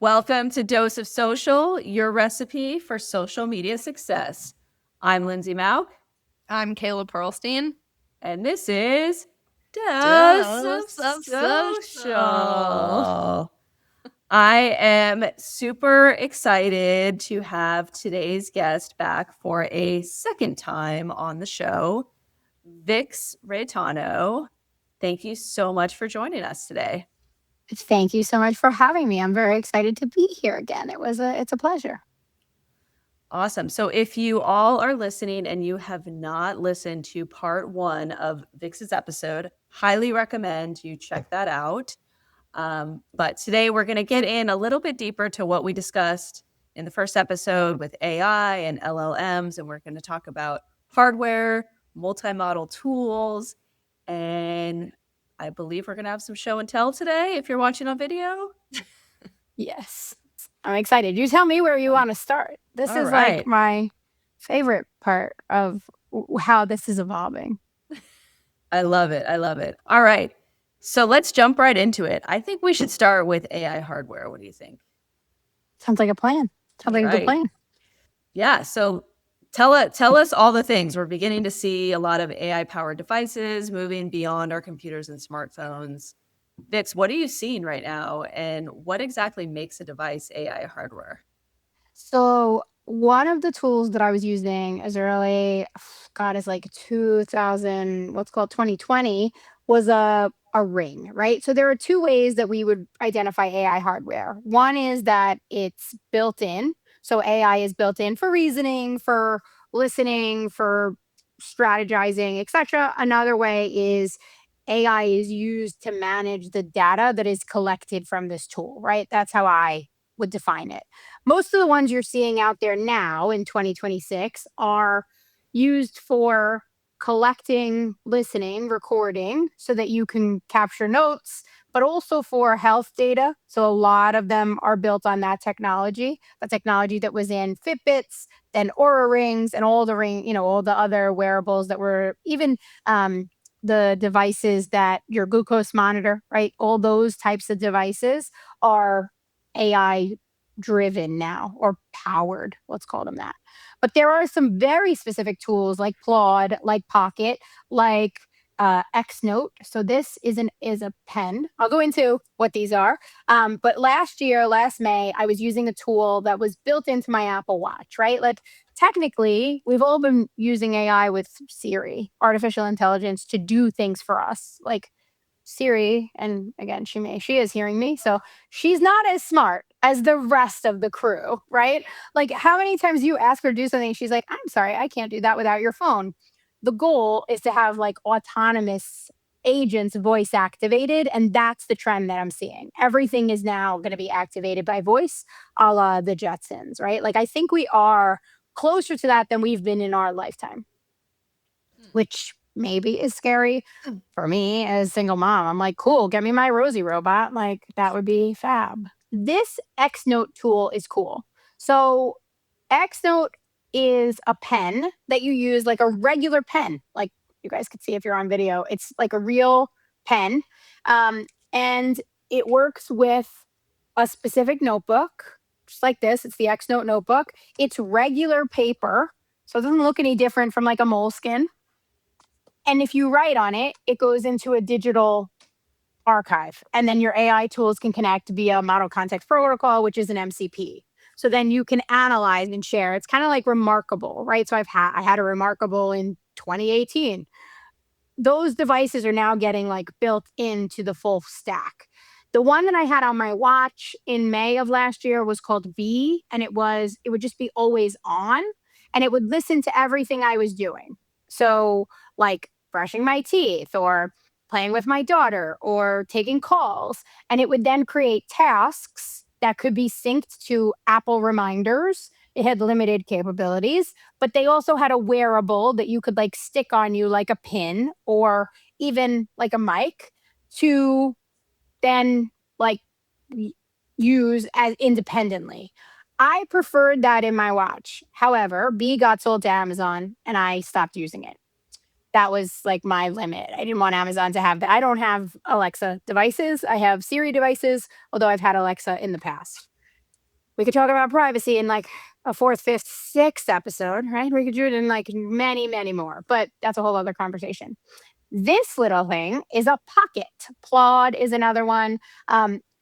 Welcome to Dose of Social, your recipe for social media success. I'm Lindsay Mauk, I'm Kayla Pearlstein. and this is Dose of Dose of Social. I am super excited to have today's guest back for a second time on the show, Vix Reitano. Thank you so much for joining us today. Thank you so much for having me. I'm very excited to be here again. It's a pleasure. Awesome. So if you all are listening and you have not listened to part 1 of Vix's episode, highly recommend you check that out. But today we're going to get in a little bit deeper to what we discussed in the first episode with AI and LLMs, and we're going to talk about hardware, multi-model tools, and I believe we're going to have some show and tell today if you're watching on video. Yes. I'm excited. You tell me where you want to start. This All is right. like my favorite part of how this is evolving. I love it. I love it. All right. So let's jump right into it. I think we should start with AI hardware. What do you think? Sounds like a plan. Sounds like a good plan. Yeah. So tell us all the things. We're beginning to see a lot of AI powered devices moving beyond our computers and smartphones. Vix, what are you seeing right now? And what exactly makes a device AI hardware? So one of the tools that I was using as early, God, is like 2000, what's called 2020, was a ring, right? So there are two ways that we would identify AI hardware. One is that it's built in. So AI is built in for reasoning, for listening, for strategizing, etc. Another way is AI is used to manage the data that is collected from this tool, right? That's how I would define it. Most of the ones you're seeing out there now in 2026 are used for collecting, listening, recording so that you can capture notes, but also for health data. So a lot of them are built on that technology, the technology that was in Fitbits, then Aura rings, and all all the other wearables that were even the devices that your glucose monitor, right? All those types of devices are AI driven now, or powered, let's call them that. But there are some very specific tools like Claude, like Pocket, like Xnote. So this is a pen. I'll go into what these are. But last May, I was using a tool that was built into my Apple Watch, right? Like technically, we've all been using AI with Siri, artificial intelligence, to do things for us. Like Siri, and again, she is hearing me, so she's not as smart as the rest of the crew, right? Like, how many times you ask her to do something, she's like, I'm sorry, I can't do that without your phone. The goal is to have like autonomous agents voice activated, and that's the trend that I'm seeing. Everything is now going to be activated by voice, a la the Jetsons, right? Like, I think we are closer to that than we've been in our lifetime, which maybe is scary for me as a single mom. I'm like, cool, get me my Rosie robot. Like, that would be fab. This Xnote tool is cool. So, Xnote is a pen that you use like a regular pen. Like, you guys could see if you're on video, it's like a real pen. And it works with a specific notebook, just like this. It's the Xnote notebook. It's regular paper. So it doesn't look any different from like a moleskin. And if you write on it, it goes into a digital archive. And then your AI tools can connect via Model Context Protocol, which is an MCP. So then you can analyze and share. It's kind of like Remarkable, right? So I had a Remarkable in 2018. Those devices are now getting like built into the full stack. The one that I had on my watch in May of last year was called V, and it would just be always on, and it would listen to everything I was doing. So, like brushing my teeth or playing with my daughter or taking calls, and it would then create tasks that could be synced to Apple reminders. It had limited capabilities, but they also had a wearable that you could like stick on you like a pin, or even like a mic, to then like use as independently. I preferred that in my watch. However, B got sold to Amazon and I stopped using it. That was like my limit. I didn't want Amazon to have that. I don't have Alexa devices. I have Siri devices, although I've had Alexa in the past. We could talk about privacy in like a fourth, fifth, sixth episode, right? We could do it in like many, many more, but that's a whole other conversation. This little thing is a pocket. Plod is another one.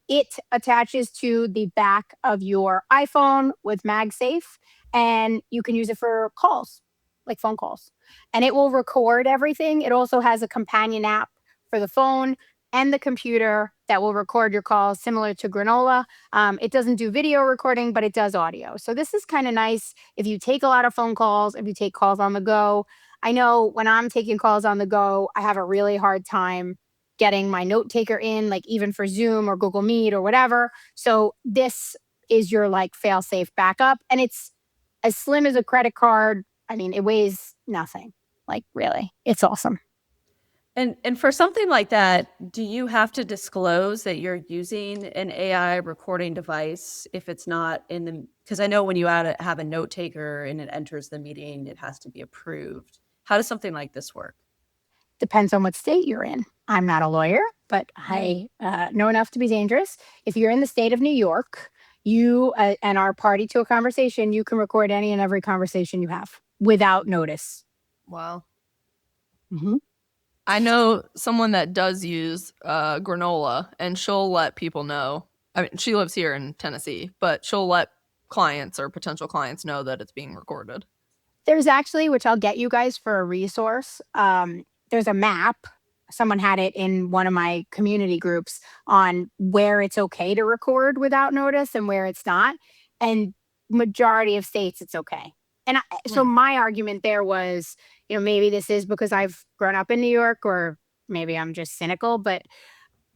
It attaches to the back of your iPhone with MagSafe, and you can use it for calls, like phone calls. And it will record everything. It also has a companion app for the phone and the computer that will record your calls, similar to Granola. It doesn't do video recording, but it does audio. So this is kind of nice if you take a lot of phone calls, if you take calls on the go. I know when I'm taking calls on the go, I have a really hard time getting my note taker in, like even for Zoom or Google Meet or whatever. So this is your like fail safe backup. And it's as slim as a credit card. I mean, it weighs nothing. Like, really, it's awesome. And for something like that, do you have to disclose that you're using an AI recording device if it's not in the, because I know when you have a note taker and it enters the meeting, it has to be approved. How does something like this work? Depends on what state you're in. I'm not a lawyer, but I know enough to be dangerous. If you're in the state of New York, you and are party to a conversation, you can record any and every conversation you have without notice. Wow. Mm-hmm. I know someone that does use Granola, and she'll let people know. I mean, she lives here in Tennessee, but she'll let clients or potential clients know that it's being recorded. There's actually, which I'll get you guys for a resource. There's a map. Someone had it in one of my community groups on where it's okay to record without notice and where it's not. And majority of states, it's okay. And so my argument there was, maybe this is because I've grown up in New York, or maybe I'm just cynical, but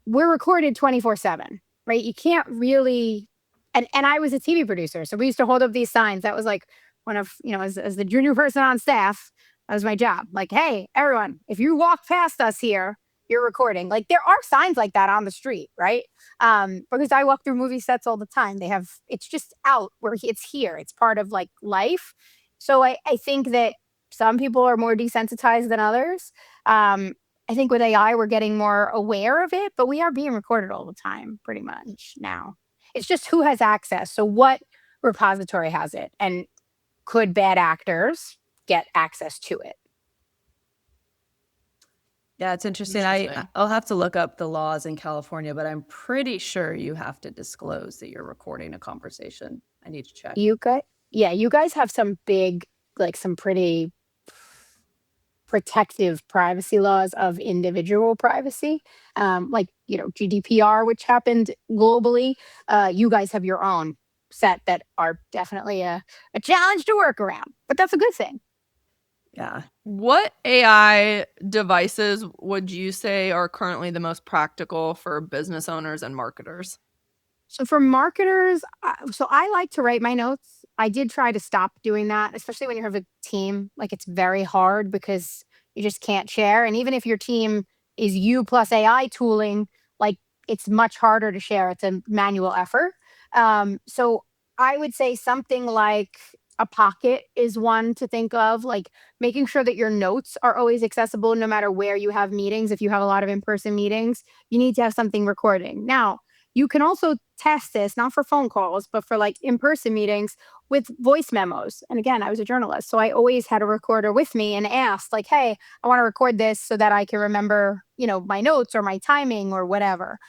we're recorded 24/7, right? You can't really, and I was a TV producer, so we used to hold up these signs. That was like one of, as the junior person on staff, that was my job. Like, hey, everyone, if you walk past us here, you're recording. Like, there are signs like that on the street, right? Because I walk through movie sets all the time. They have, it's just out where it's here. It's part of like life. So I think that some people are more desensitized than others. I think with AI, we're getting more aware of it, but we are being recorded all the time, pretty much now. It's just who has access. So, what repository has it? And could bad actors get access to it? Yeah, it's interesting. Interesting. I'll have to look up the laws in California, but I'm pretty sure you have to disclose that you're recording a conversation. I need to check. You guys have some big, like some pretty protective privacy laws of individual privacy, like GDPR, which happened globally. You guys have your own set that are definitely a challenge to work around, but that's a good thing. Yeah. What AI devices would you say are currently the most practical for business owners and marketers? So for marketers, so I like to write my notes. I did try to stop doing that, especially when you have a team. Like, it's very hard because you just can't share. And even if your team is you plus AI tooling, like, it's much harder to share. It's a manual effort. So I would say something like a pocket is one to think of, like making sure that your notes are always accessible no matter where you have meetings. If you have a lot of in-person meetings, you need to have something recording. Now, you can also test this, not for phone calls, but for like in person meetings with voice memos. And again, I was a journalist, so I always had a recorder with me and asked, like, hey, I want to record this so that I can remember, my notes or my timing or whatever.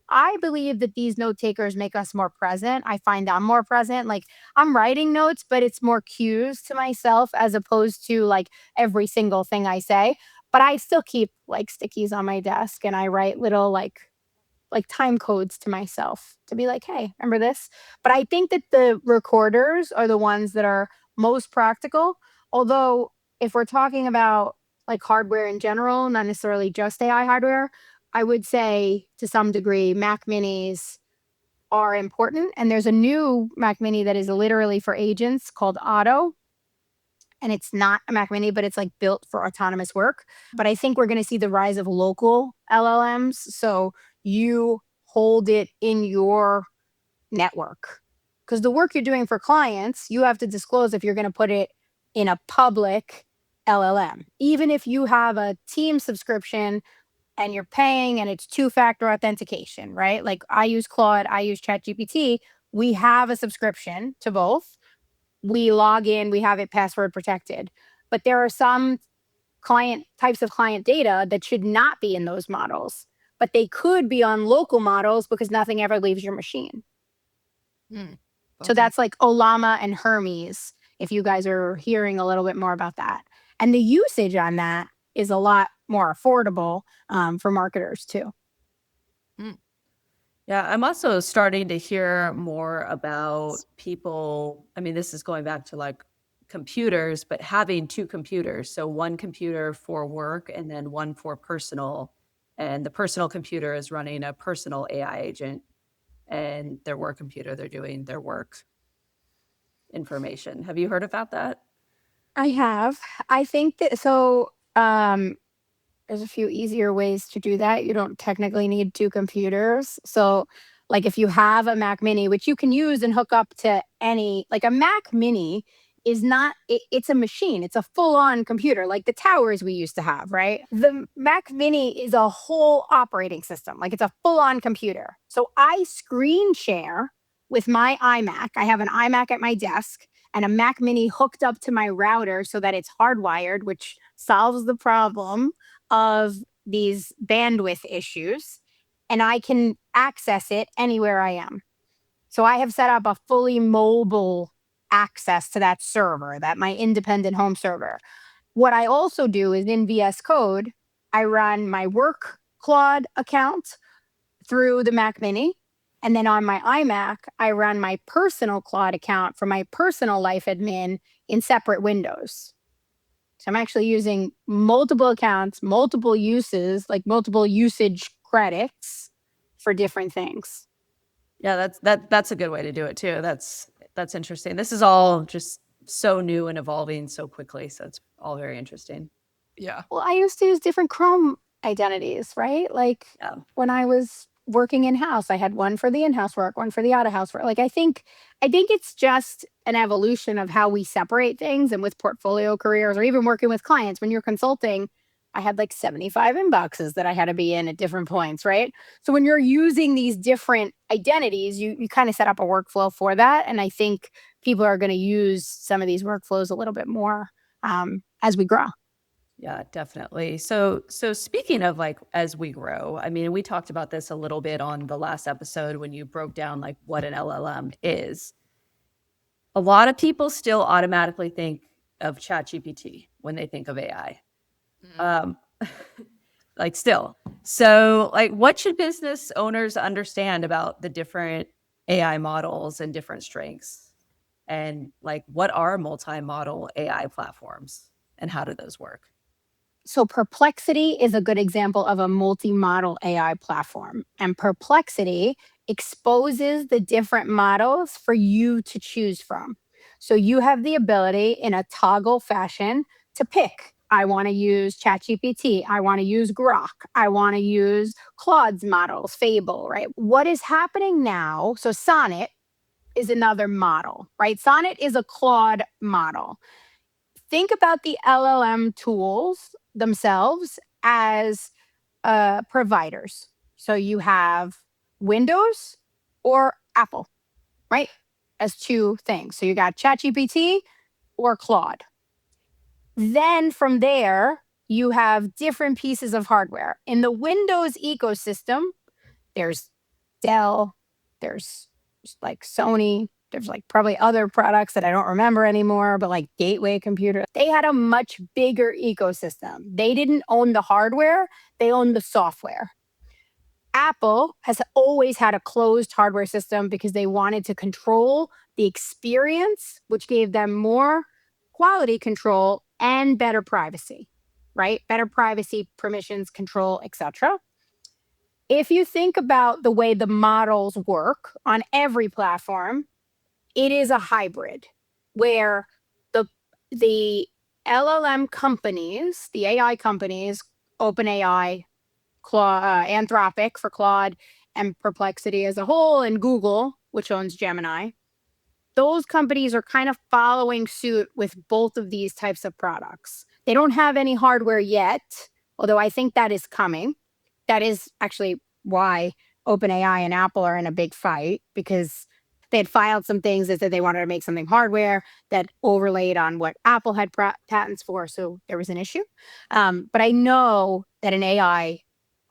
I believe that these note takers make us more present. I find I'm more present. Like, I'm writing notes, but it's more cues to myself as opposed to like every single thing I say. But I still keep like stickies on my desk, and I write little like time codes to myself to be like, hey, remember this? But I think that the recorders are the ones that are most practical. Although, if we're talking about like hardware in general, not necessarily just AI hardware, I would say to some degree, Mac minis are important. And there's a new Mac mini that is literally for agents called Otto. And it's not a Mac mini, but it's like built for autonomous work. But I think we're going to see the rise of local LLMs. So you hold it in your network, because the work you're doing for clients, you have to disclose if you're going to put it in a public LLM. Even if you have a team subscription and you're paying and it's two-factor authentication, right? Like, I use Claude, I use ChatGPT. We have a subscription to both. We log in, we have it password protected. But there are some types of client data that should not be in those models, but they could be on local models because nothing ever leaves your machine. So that's like Olama and Hermes, if you guys are hearing a little bit more about that. And the usage on that is a lot more affordable for marketers too. Yeah, I'm also starting to hear more about people. I mean, this is going back to like computers, but having two computers. So one computer for work and then one for personal. And the personal computer is running a personal AI agent, and their work computer, they're doing their work information. Have you heard about that? I have. I think that so there's a few easier ways to do that. You don't technically need two computers. So, like if you have a Mac Mini, which you can use and hook up to any, like a Mac Mini is not, it's a machine. It's a full on computer, like the towers we used to have, right? The Mac Mini is a whole operating system, like it's a full on computer. So I screen share with my iMac. I have an iMac at my desk and a Mac Mini hooked up to my router so that it's hardwired, which solves the problem of these bandwidth issues, and I can access it anywhere I am. So I have set up a fully mobile access to that server, that my independent home server. What I also do is in VS Code, I run my work Claude account through the Mac Mini. And then on my iMac, I run my personal Claude account for my personal life admin in separate windows. So I'm actually using multiple accounts, multiple uses, like multiple usage credits for different things. Yeah, that's a good way to do it too. That's interesting. This is all just so new and evolving so quickly, so it's all very interesting. Yeah. Well, I used to use different Chrome identities, right? Like when I was working in house, I had one for the in-house work, one for the out-of-house work. Like I think it's just an evolution of how we separate things. And with portfolio careers or even working with clients, when you're consulting, I had like 75 inboxes that I had to be in at different points, right? So when you're using these different identities, you kind of set up a workflow for that. And I think people are going to use some of these workflows a little bit more as we grow. Yeah, definitely. So speaking of like as we grow, I mean, we talked about this a little bit on the last episode when you broke down like what an LLM is. A lot of people still automatically think of ChatGPT when they think of AI. Like still. So like what should business owners understand about the different AI models and different strengths? And like what are multi-model AI platforms and how do those work? So Perplexity is a good example of a multi-model AI platform. And Perplexity exposes the different models for you to choose from. So you have the ability in a toggle fashion to pick. I want to use ChatGPT. I want to use Grok. I want to use Claude's models, Fable, right? What is happening now? So Sonnet is another model, right? Sonnet is a Claude model. Think about the LLM tools themselves as providers. So you have Windows or Apple, right? As two things. So you got ChatGPT or Claude. Then from there, you have different pieces of hardware. In the Windows ecosystem, there's Dell, there's like Sony, there's like probably other products that I don't remember anymore, but like Gateway Computer. They had a much bigger ecosystem. They didn't own the hardware, they owned the software. Apple has always had a closed hardware system because they wanted to control the experience, which gave them more quality control and better privacy, right? Better privacy, permissions, control, etc. If you think about the way the models work on every platform, it is a hybrid where the LLM companies, the AI companies, OpenAI, Anthropic for Claude, and Perplexity as a whole, and Google, which owns Gemini, those companies are kind of following suit with both of these types of products. They don't have any hardware yet, although I think that is coming. That is actually why OpenAI and Apple are in a big fight because They had filed some things that said they wanted to make something hardware that overlaid on what Apple had patents for. So there was an issue. But I know that an AI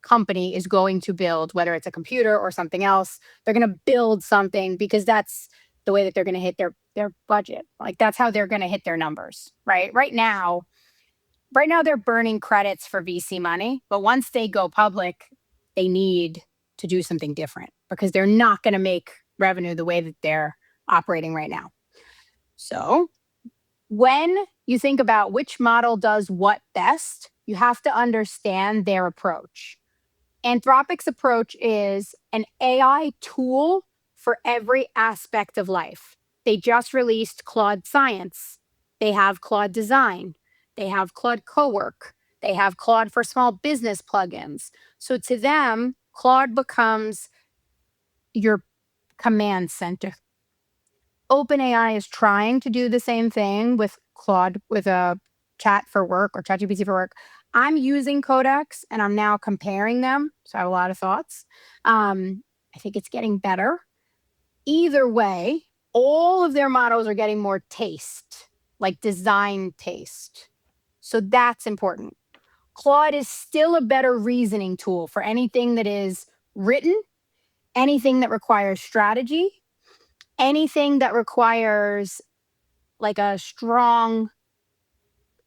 company is going to build, whether it's a computer or something else, they're going to build something because that's the way that they're going to hit their budget. Like that's how they're going to hit their numbers, right? Right now they're burning credits for VC money, but once they go public, they need to do something different because they're not going to make revenue the way that they're operating right now. So when you think about which model does what best, you have to understand their approach. Anthropic's approach is an AI tool for every aspect of life. They just released Claude Science. They have Claude Design. They have Claude Cowork. They have Claude for small business plugins. So to them, Claude becomes your command center. OpenAI is trying to do the same thing with Claude, with a chat for work or ChatGPT for work. I'm using Codex and I'm now comparing them. So I have a lot of thoughts. I think it's getting better. Either way, all of their models are getting more taste, like design taste. So that's important. Claude is still a better reasoning tool for anything that is written, anything that requires strategy, anything that requires like a strong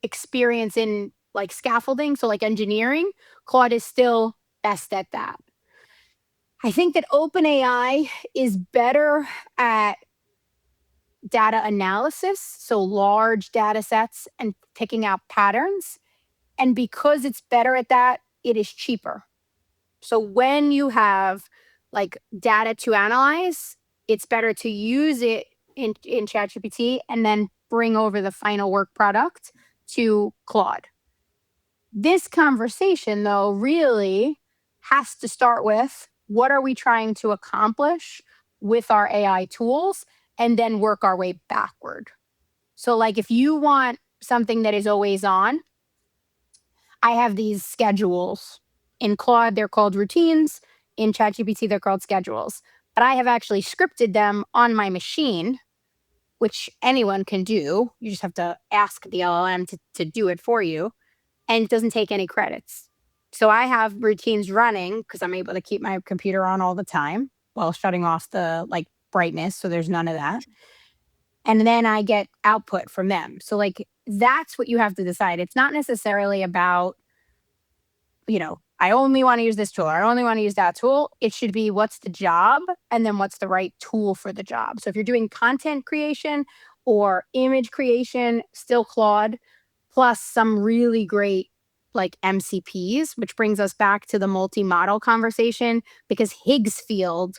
experience in like scaffolding, so like engineering. Claude is still best at that. I think that OpenAI is better at data analysis, so large data sets and picking out patterns. And because it's better at that, it is cheaper. So when you have like data to analyze, it's better to use it in ChatGPT and then bring over the final work product to Claude. This conversation, though, really has to start with what are we trying to accomplish with our AI tools and then work our way backward. So, like, if you want something that is always on, I have these schedules. In Claude, they're called routines. In ChatGPT, they're called schedules. But I have actually scripted them on my machine, which anyone can do. You just have to ask the LLM to do it for you. And it doesn't take any credits. So I have routines running because I'm able to keep my computer on all the time while shutting off the like brightness. So there's none of that. And then I get output from them. So like that's what you have to decide. It's not necessarily about, I only want to use this tool. I only want to use that tool. It should be what's the job and then what's the right tool for the job. So if you're doing content creation or image creation, still Claude, plus some really great like MCPs, which brings us back to the multi-model conversation because Higgsfield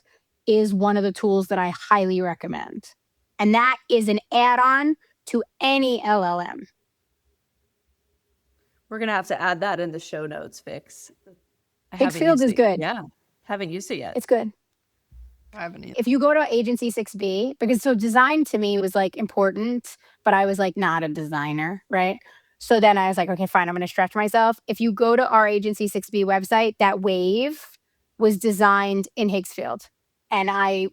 is one of the tools that I highly recommend. And that is an add-on to any LLM. We're going to have to add that in the show notes, Vix. Higgsfield is good. Yeah. Haven't used it yet. It's good. I haven't either. If you go to Agency 6B, because so design to me was like important, but I was like not a designer, right? So then I was like, okay, fine, I'm going to stretch myself. If you go to our Agency 6B website, that wave was designed in Higgsfield. And I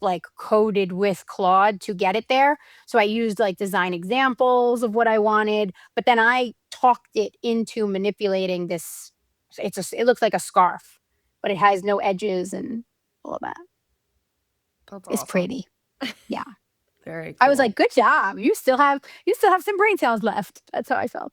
like coded with Claude to get it there. So I used like design examples of what I wanted, but then I talked it into manipulating this. It looks like a scarf, but it has no edges and all of that. That's It's awesome. pretty. Yeah. Very cool. I was like, good job. You still have some brain cells left. That's how I felt.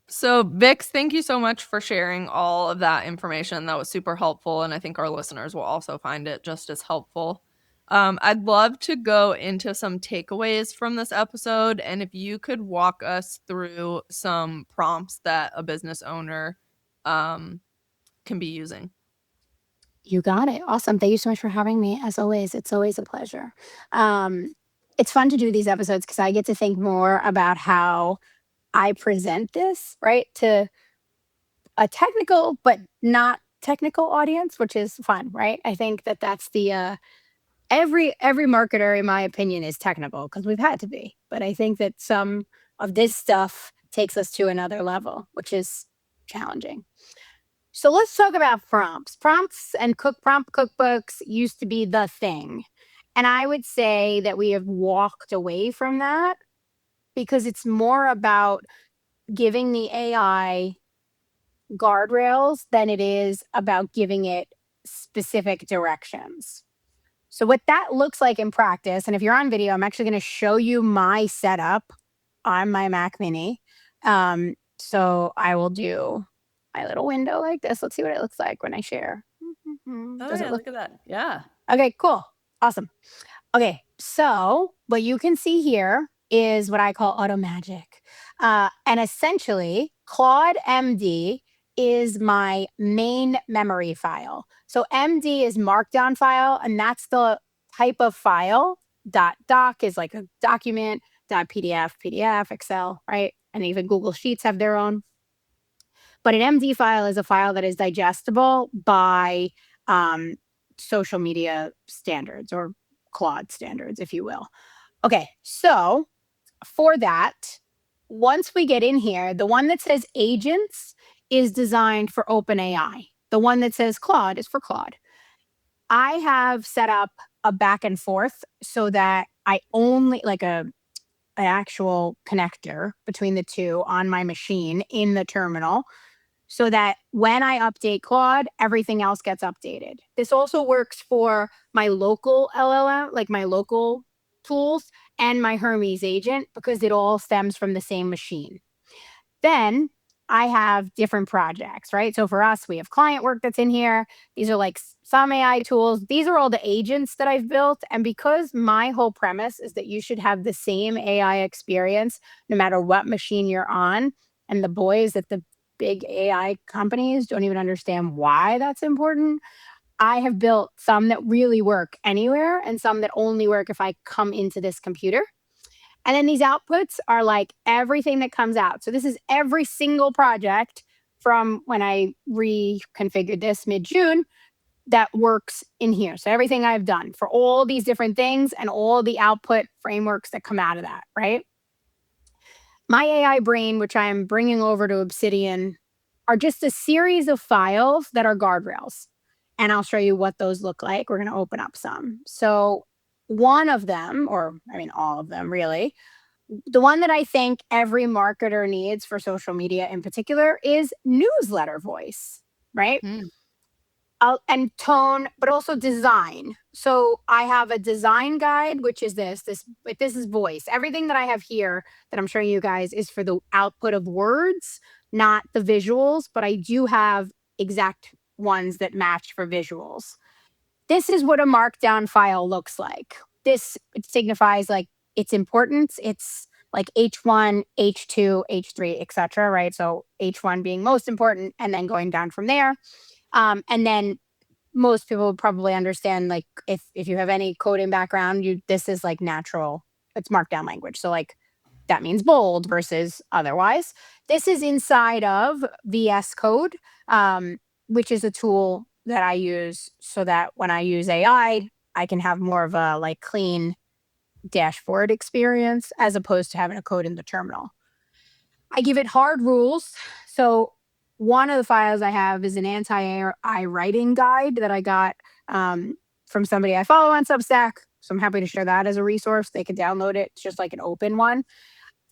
So, Vix, thank you so much for sharing all of that information. That was super helpful, and I think our listeners will also find it just as helpful. I'd love to go into some takeaways from this episode, and if you could walk us through some prompts that a business owner can be using. You got it. Awesome. Thank you so much for having me. As always, it's always a pleasure. It's fun to do these episodes because I get to think more about how I present this, right, to a technical but not technical audience, which is fun, right? I think that that's the every marketer, in my opinion, is technical because we've had to be. But I think that some of this stuff takes us to another level, which is challenging. So let's talk about prompts. Prompts and prompt cookbooks used to be the thing. And I would say that we have walked away from that because it's more about giving the AI guardrails than it is about giving it specific directions. So what that looks like in practice, and if you're on video, I'm actually going to show you my setup on my Mac Mini. So I will do my little window like this. Let's see what it looks like when I share. Oh, Does yeah, it look? look at that. Yeah. Okay, cool. Awesome. Okay, so what you can see here is what I call auto magic. And essentially, Claude MD is my main memory file. So MD is markdown file, and that's the type of file. Doc is like a document, PDF, PDF, Excel, right? And even Google Sheets have their own. But an MD file is a file that is digestible by um, social media standards or Claude standards, if you will. Okay, so for that, once we get in here, the one that says agents is designed for OpenAI. The one that says Claude is for Claude. I have set up a back and forth so that I only like an actual connector between the two on my machine in the terminal so that when I update Claude, everything else gets updated. This also works for my local LLM, like my local tools and my Hermes agent, because it all stems from the same machine. Then I have different projects, right? So for us, we have client work that's in here. These are like some AI tools. These are all the agents that I've built. And because my whole premise is that you should have the same AI experience no matter what machine you're on, and the boys at the big AI companies don't even understand why that's important. I have built some that really work anywhere and some that only work if I come into this computer. And then these outputs are like everything that comes out. So this is every single project from when I reconfigured this mid-June that works in here. So everything I've done for all these different things and all the output frameworks that come out of that, right? My AI brain, which I am bringing over to Obsidian, are just a series of files that are guardrails. And I'll show you what those look like. We're going to open up some. So one of them, or I mean, all of them really, the one that I think every marketer needs for social media in particular is newsletter voice, right? Mm. And tone, but also design. So I have a design guide, which is this is voice. Everything that I have here that I'm showing you guys is for the output of words, not the visuals, but I do have exact ones that match for visuals. This is what a markdown file looks like. This signifies like its importance. It's like H1, H2, H3, etc. Right? So H1 being most important, and then going down from there. And then most people would probably understand like if you have any coding background, this is like natural. It's markdown language. So like that means bold versus otherwise. This is inside of VS Code, which is a tool that I use so that when I use AI, I can have more of a like clean dashboard experience as opposed to having to code in the terminal. I give it hard rules. So one of the files I have is an anti-AI writing guide that I got from somebody I follow on Substack. So I'm happy to share that as a resource. They can download it. It's just like an open one.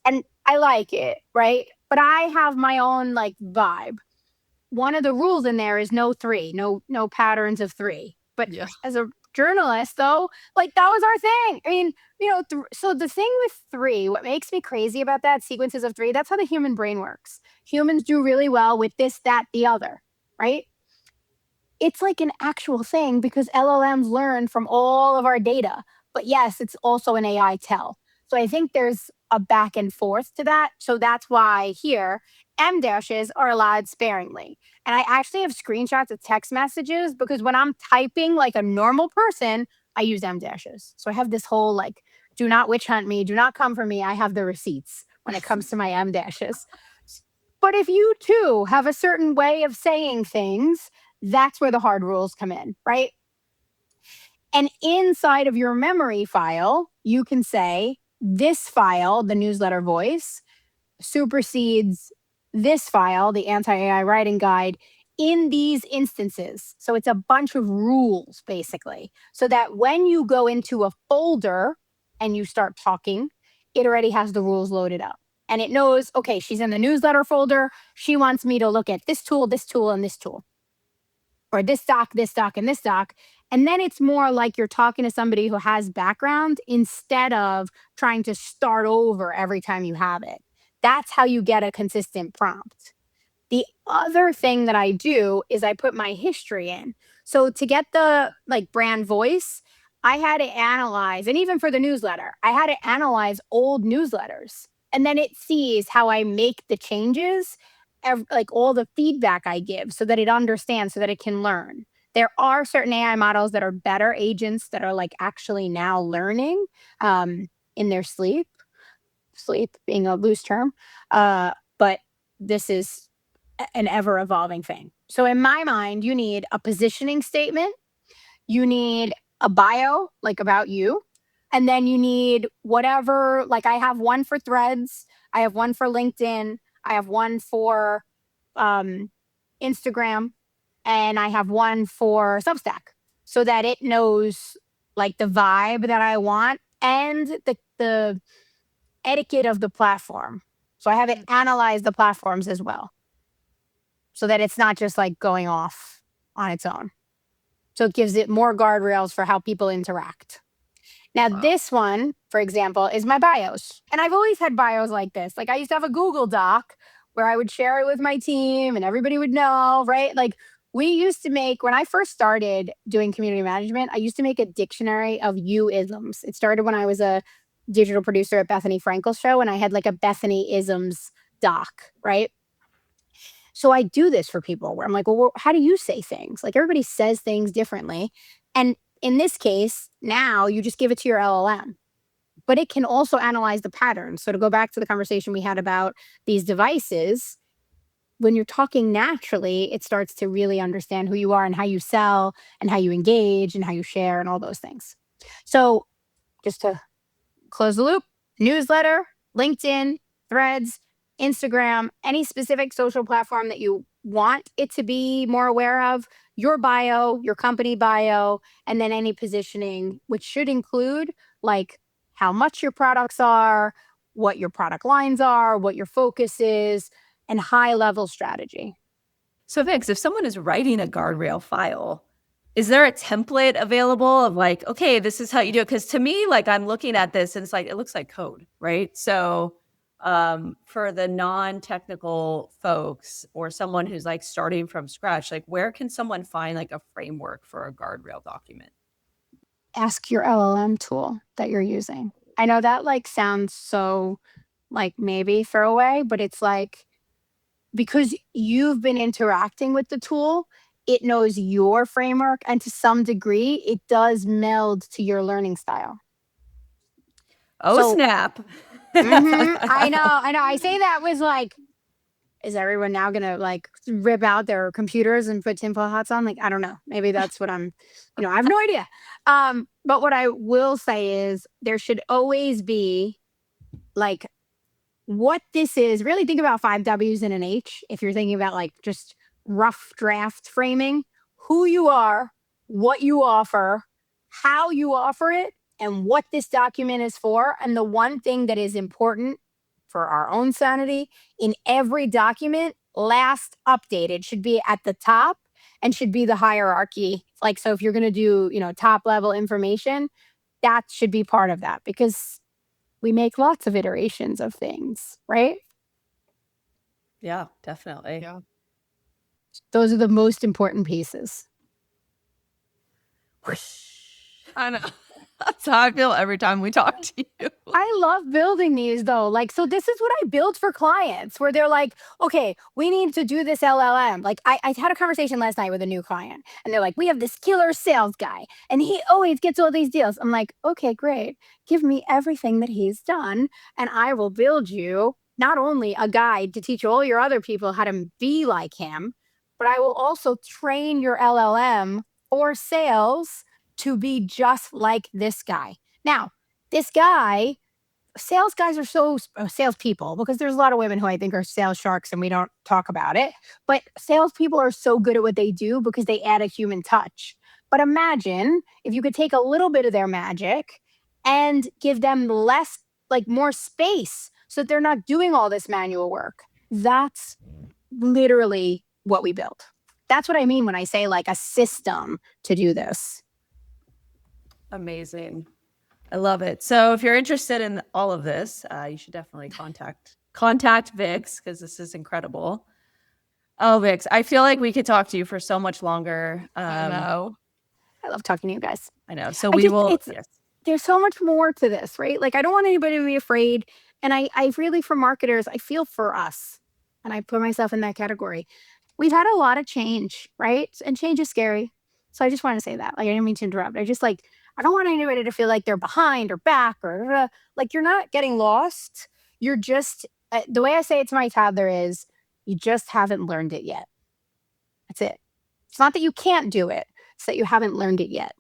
And I like it, right? But I have my own like vibe. One of the rules in there is no three, no patterns of three. But Yeah. as a journalist, though, like that was our thing. I mean, so the thing with three, what makes me crazy about that sequences of three, that's how the human brain works. Humans do really well with this, that, the other, right? It's like an actual thing because LLMs learn from all of our data. But yes, it's also an AI tell. So I think there's a back and forth to that. So that's why here, M dashes are allowed sparingly. And I actually have screenshots of text messages because when I'm typing like a normal person, I use M dashes. So I have this whole like, do not witch hunt me, do not come for me. I have the receipts when it comes to my M dashes. But if you too have a certain way of saying things, that's where the hard rules come in, right? And inside of your memory file, you can say this file, the newsletter voice, supersedes this file, the anti AI writing guide, in these instances. So it's a bunch of rules, basically, so that when you go into a folder and you start talking, it already has the rules loaded up. And it knows, okay, she's in the newsletter folder. She wants me to look at this tool, and this tool, or this doc, and this doc. And then it's more like you're talking to somebody who has background instead of trying to start over every time you have it. That's how you get a consistent prompt. The other thing that I do is I put my history in. So to get the like brand voice, I had to analyze, and even for the newsletter, I had to analyze old newsletters. And then it sees how I make the changes, like all the feedback I give so that it understands, so that it can learn. There are certain AI models that are better agents that are like actually now learning in their sleep being a loose term. But this is an ever evolving thing. So in my mind, you need a positioning statement, you need a bio, like about you, and then you need whatever, like I have one for Threads, I have one for LinkedIn, I have one for um, Instagram, and I have one for Substack, so that it knows like the vibe that I want and the etiquette of the platform. So I have it analyze the platforms as well, so that it's not just like going off on its own. So it gives it more guardrails for how people interact. Now, this one, for example, is my bios. And I've always had bios like this. Like I used to have a Google Doc where I would share it with my team and everybody would know, right? Like we used to make, when I first started doing community management, I used to make a dictionary of you-isms. It started when I was a digital producer at Bethany Frankel's show, and I had like a Bethany isms doc, right? So I do this for people where I'm like, well, how do you say things? Like everybody says things differently. And in this case, now you just give it to your LLM, but it can also analyze the patterns. So to go back to the conversation we had about these devices, when you're talking naturally, it starts to really understand who you are and how you sell and how you engage and how you share and all those things. So just to close the loop, newsletter, LinkedIn, Threads, Instagram, any specific social platform that you want it to be more aware of, your bio, your company bio, and then any positioning, which should include like how much your products are, what your product lines are, what your focus is, and high level strategy. So Vix, if someone is writing a guardrail file, is there a template available of like, okay, this is how you do it? Because to me, like I'm looking at this and it's like, it looks like code, right? So for the non-technical folks or someone who's like starting from scratch, like where can someone find like a framework for a guardrail document? Ask your LLM tool that you're using. I know that like sounds so like maybe throwaway, but it's like because you've been interacting with the tool, it knows your framework, and to some degree, it does meld to your learning style. Oh, So, snap. I know, I know. I say that was like, is everyone now gonna like rip out their computers and put tinfoil hats on? Like, I don't know. Maybe that's what I'm, I have no idea. But what I will say is there should always be like what this is. Really think about five W's and an H if you're thinking about like just rough draft framing, who you are, what you offer, how you offer it, and what this document is for. And the one thing that is important for our own sanity in every document, last updated should be at the top and should be the hierarchy. Like, so if you're going to do, top level information, that should be part of that because we make lots of iterations of things, right? Yeah, definitely. Yeah. Those are the most important pieces. I know. That's how I feel every time we talk to you. I love building these though. Like, so this is what I build for clients where they're like, okay, we need to do this LLM. Like, I had a conversation last night with a new client and they're like, we have this killer sales guy and he always gets all these deals. I'm like, okay, great. Give me everything that he's done and I will build you not only a guide to teach all your other people how to be like him, but I will also train your LLM for sales to be just like this guy. Now, this guy sales guys are so salespeople, because there's a lot of women who I think are sales sharks and we don't talk about it. But salespeople are so good at what they do because they add a human touch. But imagine if you could take a little bit of their magic and give them less, like more space, so that they're not doing all this manual work. That's literally what we built. That's what I mean when I say like a system to do this. Amazing. I love it. So if you're interested in all of this, you should definitely contact Vix, because this is incredible. Oh, Vix, I feel like we could talk to you for so much longer. I know. I love talking to you guys. I know. So I we just, will. it's, Yes. there's so much more to this, right? Like, I don't want anybody to be afraid. And I really, for marketers, I feel for us. And I put myself in that category. We've had a lot of change, right? And change is scary. So I just want to say that. Like, I didn't mean to interrupt. I don't want anybody to feel like they're behind or back or like you're not getting lost. You're just, the way I say it to my toddler is, you just haven't learned it yet. That's it. It's not that you can't do it. It's that you haven't learned it yet.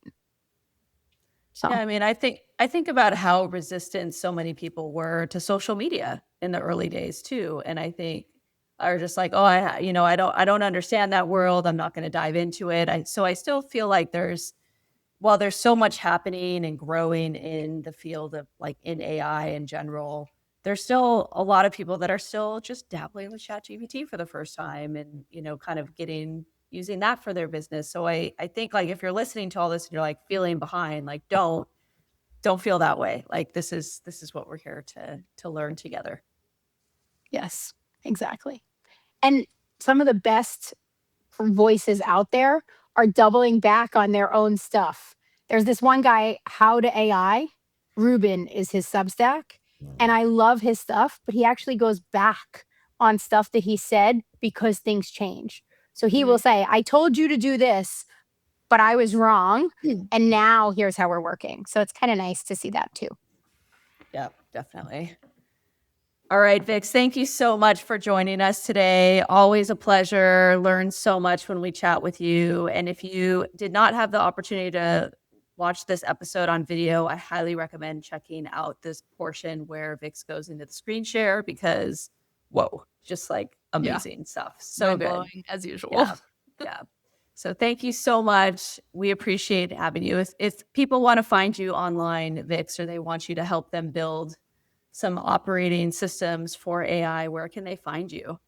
So Yeah, I mean, I think about how resistant so many people were to social media in the early days too, and I think are just like, oh, I don't understand that world. I'm not going to dive into it. So I still feel like while there's so much happening and growing in the field of like in AI in general, there's still a lot of people that are still just dabbling with ChatGPT for the first time, and kind of using that for their business. So I think like if you're listening to all this and you're like feeling behind, like don't feel that way. Like this is what we're here to learn together. yes, exactly. And some of the best voices out there are doubling back on their own stuff. There's this one guy, How to AI. Ruben is his Substack. And I love his stuff, but he actually goes back on stuff that he said because things change. So he will say, I told you to do this, but I was wrong. And now here's how we're working. So it's kind of nice to see that too. Yeah, definitely. All right, Vix, thank you so much for joining us today. Always a pleasure. Learn so much when we chat with you. And if you did not have the opportunity to watch this episode on video, I highly recommend checking out this portion where Vix goes into the screen share, because whoa, just like amazing stuff. So good. Mind-blowing, as usual. Yeah. Yeah. So thank you so much. We appreciate having you. If people want to find you online, Vix, or they want you to help them build some operating systems for AI, where can they find you?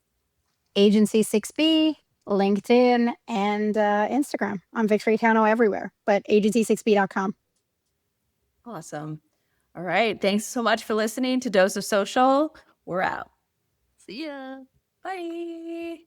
Agency 6B, LinkedIn, and Instagram. I'm Vix Reitano everywhere, but agency6b.com. Awesome. All right. Thanks so much for listening to Dose of Social. We're out. See ya. Bye.